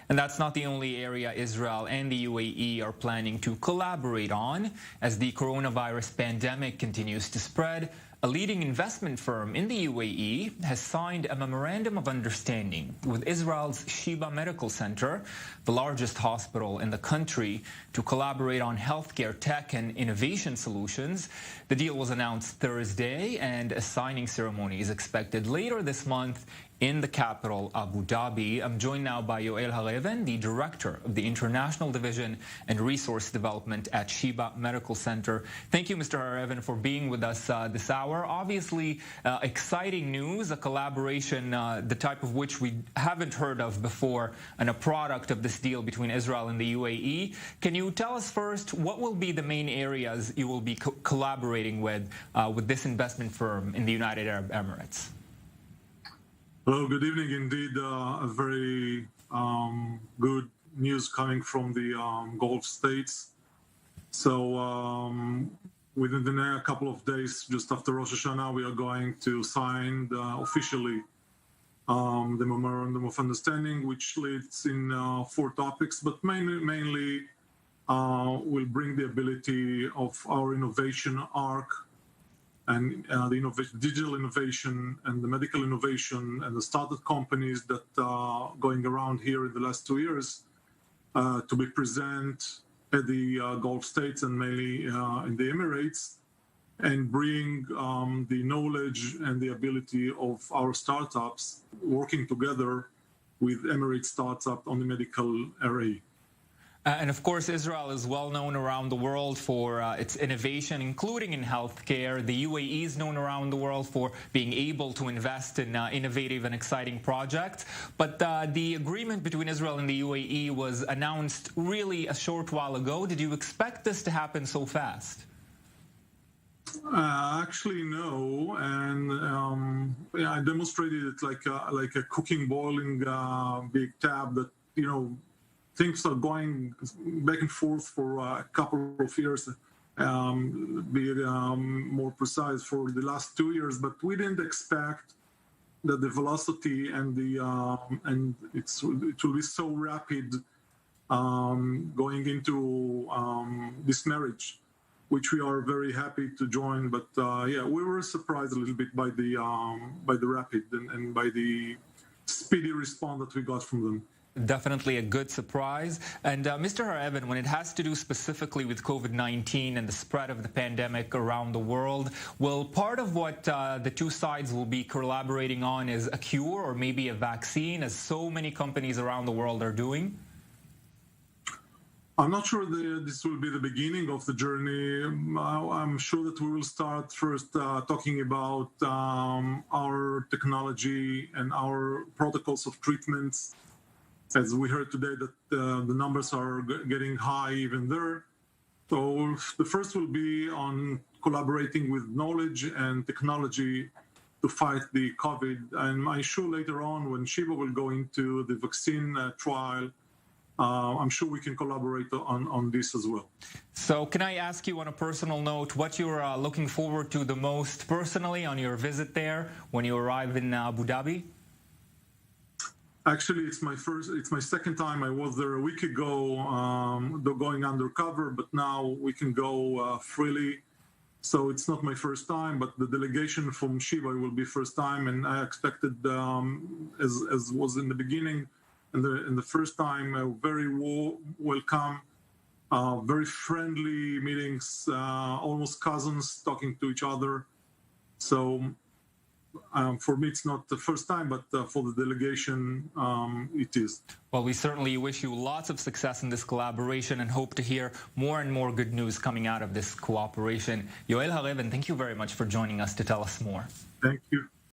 And that's not the only area Israel and the UAE are planning to collaborate on. As the coronavirus pandemic continues to spread, a leading investment firm in the UAE has signed a memorandum of understanding with Israel's Sheba Medical Center, the largest hospital in the country, to collaborate on healthcare tech and innovation solutions. The deal was announced Thursday, and a signing ceremony is expected later this month in the capital, Abu Dhabi. I'm joined now by Yoel Har Even, the Director of the International Division and Resource Development at Sheba Medical Center. Thank you, Mr. Har Even, for being with us this hour. Obviously, exciting news, a collaboration, the type of which we haven't heard of before, and a product of this deal between Israel and the UAE. Can you tell us first, what will be the main areas you will be collaborating with this investment firm in the United Arab Emirates? Hello, good evening. Indeed, a very good news coming from the Gulf states. So within the next couple of days, just after Rosh Hashanah, we are going to sign officially the Memorandum of Understanding, which leads in 4 topics, but mainly will bring the ability of our innovation arc and the digital innovation and the medical innovation and the startup companies that are going around here in the last 2 years to be present at the Gulf states and mainly in the Emirates, and bring the knowledge and the ability of our startups working together with Emirates startup on the medical area. And of course, Israel is well known around the world for its innovation, including in healthcare. The UAE is known around the world for being able to invest in innovative and exciting projects. But the agreement between Israel and the UAE was announced really a short while ago. Did you expect this to happen so fast? Actually, no. And yeah, I demonstrated it like a cooking, boiling big tab that, things are going back and forth for a couple of years, be more precise, for the last 2 years. But we didn't expect that the velocity and it will be so rapid going into this marriage, which we are very happy to join. But yeah, we were surprised a little bit by the rapid and by the speedy response that we got from them. Definitely a good surprise. And Mr. Har Even, when it has to do specifically with COVID-19 and the spread of the pandemic around the world, will part of what the two sides will be collaborating on is a cure or maybe a vaccine, as so many companies around the world are doing? I'm not sure this will be the beginning of the journey. I'm sure that we will start first talking about our technology and our protocols of treatments. As we heard today, that the numbers are getting high even there. So the first will be on collaborating with knowledge and technology to fight the COVID. And I'm sure later on, when Sheba will go into the vaccine trial, I'm sure we can collaborate on this as well. So can I ask you on a personal note, what you're looking forward to the most personally on your visit there when you arrive in Abu Dhabi? Actually, it's my second time. I was there a week ago, going undercover, but now we can go freely. So it's not my first time, but the delegation from Sheba will be first time, and I expected, as was in the beginning, in the first time, very welcome, very friendly meetings, almost cousins talking to each other. So. For me, it's not the first time, but for the delegation, it is. Well, we certainly wish you lots of success in this collaboration and hope to hear more and more good news coming out of this cooperation. Yoel Har Even, thank you very much for joining us to tell us more. Thank you.